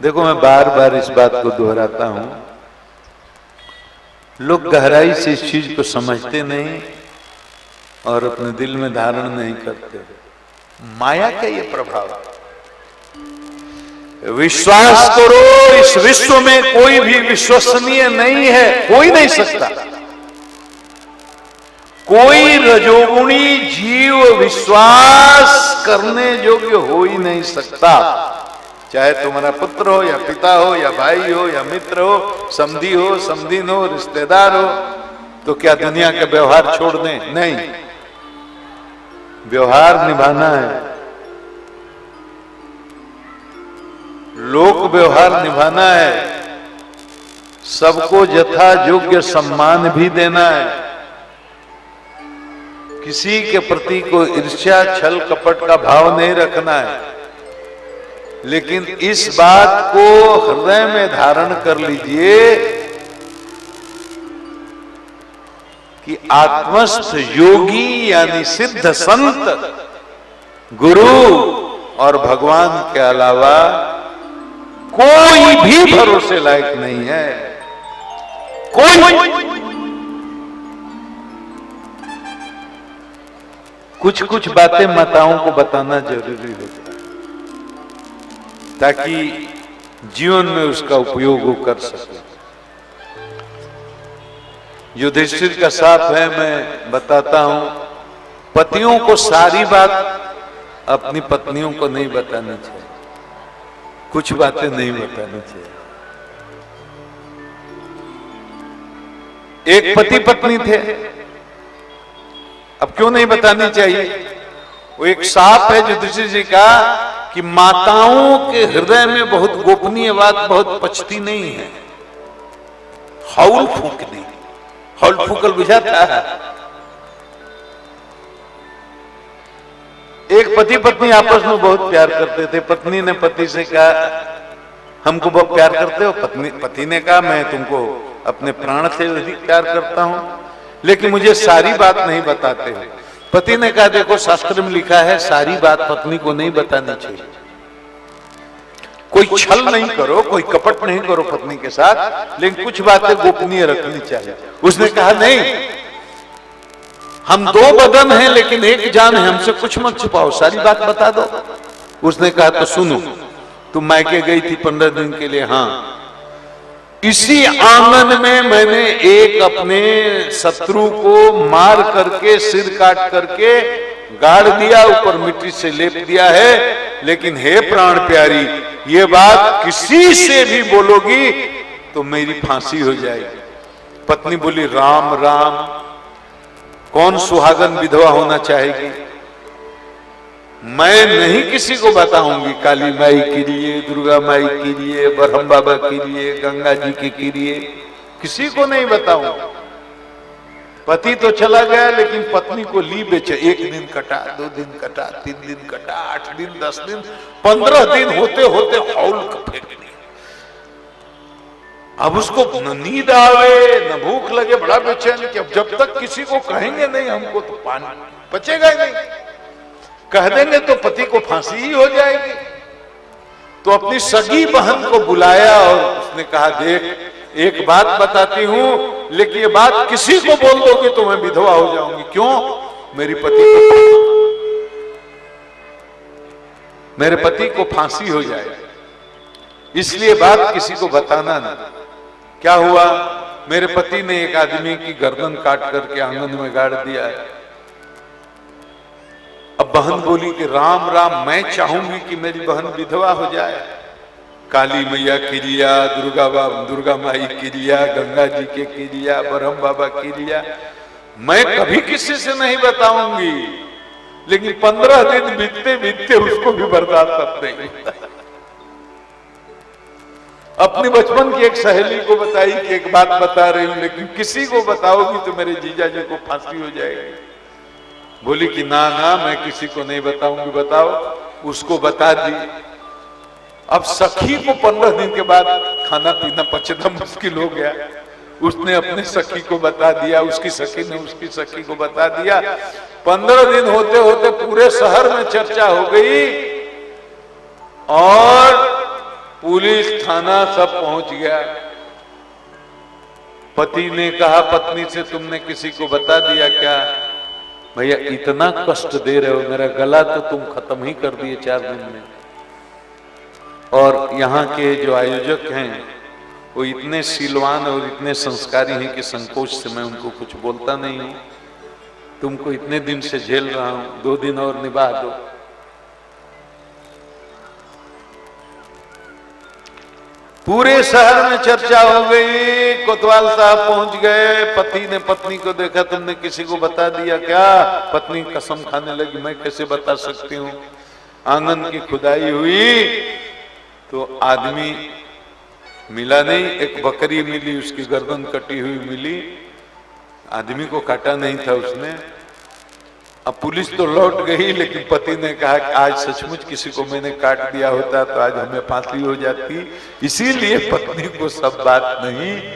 देखो, मैं बार बार इस बात को दोहराता हूं, लोग गहराई से इस चीज को समझते नहीं और अपने दिल में धारण नहीं करते। माया का ये प्रभाव, विश्वास करो इस विश्व में कोई भी विश्वसनीय नहीं है, कोई नहीं सकता। कोई रजोगुणी जीव विश्वास करने योग्य हो ही नहीं सकता, चाहे तुम्हारा पुत्र हो या पिता हो या भाई हो या मित्र हो, समधी हो, समधीन हो, रिश्तेदार हो। तो क्या दुनिया के व्यवहार छोड़ दें? नहीं, व्यवहार निभाना है, लोक व्यवहार निभाना है, सबको यथा योग्य सम्मान भी देना है, किसी के प्रति कोई ईर्ष्या छल कपट का भाव नहीं रखना है। लेकिन इस बात को हृदय में धारण कर लीजिए कि आत्मस्थ योगी यानी सिद्ध संत, गुरु और भगवान के अलावा कोई भी भरोसे लायक नहीं है। कोई कुछ कुछ बातें माताओं को बताना जरूरी होता है ताकि जीवन में उसका वो कर सके। युधिष्ठिर का साथ है, मैं बताता हूं, पतियों को सारी बात अपनी पत्नियों को नहीं बतानी चाहिए, कुछ बातें नहीं बतानी चाहिए। एक पति पत्नी थे, अब क्यों नहीं बतानी चाहिए? वो एक साप है युधिष्ठिर जी का कि माताओं के हृदय में बहुत गोपनीय बात बहुत पचती नहीं है। हौल फूकनी, हौल फूकल बुझाता है। एक पति पत्नी आपस में बहुत प्यार करते थे। पत्नी ने पति से कहा, हमको बहुत प्यार करते हो? पति ने कहा, मैं तुमको अपने प्राण से अधिक प्यार करता हूं, लेकिन मुझे सारी बात नहीं बताते हो। पति ने कहा, देखो शास्त्र में लिखा है सारी बात पत्नी को नहीं बतानी चाहिए, कोई छल नहीं करो, कोई कपट नहीं करो पत्नी के साथ, लेकिन कुछ बातें गोपनीय रखनी चाहिए। उसने कहा, नहीं, हम दो बदन हैं लेकिन एक जान है, हमसे कुछ मत छुपाओ, सारी बात बता दो। उसने कहा, तो सुनो, तुम मायके गई थी 15 दिन के लिए। हाँ, इसी आंगन में मैंने एक अपने शत्रु को मार करके, सिर काट करके गाड़ दिया, ऊपर मिट्टी से लेप दिया है, लेकिन हे प्राण प्यारी, ये बात किसी से भी बोलोगी तो मेरी फांसी हो जाएगी। पत्नी बोली, राम राम, कौन सुहागन विधवा होना चाहेगी? मैं नहीं किसी को बताऊंगी, काली माई के लिए, दुर्गा माई के लिए, ब्रह्म बाबा के लिए, गंगा जी के लिए, किसी को नहीं बताऊंगा। पति तो चला गया लेकिन पत्नी को ली बेचे। 1 दिन कटा, 2 दिन कटा, 3 दिन कटा, 8 दिन, 10 दिन, 15 दिन होते होते हौल फेंक दिया। अब उसको न नींद आवे न भूख लगे, बड़ा बेचैन कि अब जब तक किसी को कहेंगे नहीं हमको तो पानी बचेगा ही नहीं, कह देंगे तो पति को फांसी ही हो जाएगी। तो अपनी सगी बहन को बुलाया और उसने कहा, देख, एक बात बताती हूं, लेकिन ये बात किसी को बोल दोगे तो मैं विधवा हो जाऊंगी। क्यों? मेरे पति को फांसी हो जाए, इसलिए बात किसी को बताना ना। क्या हुआ? मेरे पति ने एक आदमी की गर्दन काट करके आंगन में गाड़ दिया है। अब बहन बोली कि राम राम, मैं चाहूंगी कि मेरी बहन विधवा हो जाए। काली मैया की लिया, दुर्गा माई की लिया, गंगा जी के की लिया, ब्रह्म बाबा की लिया, मैं कभी किसी से नहीं बताऊंगी। लेकिन 15 दिन बीतते बीतते उसको भी बर्दाश्त नहीं। अपनी बचपन की एक सहेली को बताई कि एक बात बता रही हूं, लेकिन किसी को बताओगी तो मेरे जीजा जी को फांसी हो जाएगी। बोली कि ना ना, मैं किसी को नहीं बताऊंगी। बताओ। उसको बता दी। अब सखी को 15 दिन के बाद खाना पीना पचना मुश्किल हो गया। उसने अपने सखी को बता दिया, उसकी सखी ने उसकी सखी को बता दिया। 15 दिन होते होते पूरे शहर में चर्चा हो गई और पुलिस थाना सब पहुंच गया। पति ने कहा पत्नी से, तुमने किसी को बता दिया क्या? भैया इतना कष्ट दे रहे हो, मेरा गला तो तुम खत्म ही कर दिए 4 दिन में। और यहाँ के जो आयोजक हैं वो इतने शीलवान और इतने संस्कारी हैं कि संकोच से मैं उनको कुछ बोलता नहीं हूं। तुमको इतने दिन से झेल रहा हूं, 2 दिन और निभा दो। पूरे शहर में चर्चा हो गई, कोतवाल साहब पहुंच गए। पति ने पत्नी को देखा, तुमने किसी को बता दिया क्या? पत्नी कसम खाने लगी, मैं कैसे बता सकती हूँ। आंगन की खुदाई हुई तो आदमी मिला नहीं, एक बकरी मिली, उसकी गर्दन कटी हुई मिली, आदमी को काटा नहीं था उसने। अब पुलिस तो लौट गई, लेकिन पति ने कहा कि आज सचमुच किसी को मैंने काट दिया होता तो आज हमें फांसी हो जाती। इसीलिए पत्नी को सब बात नहीं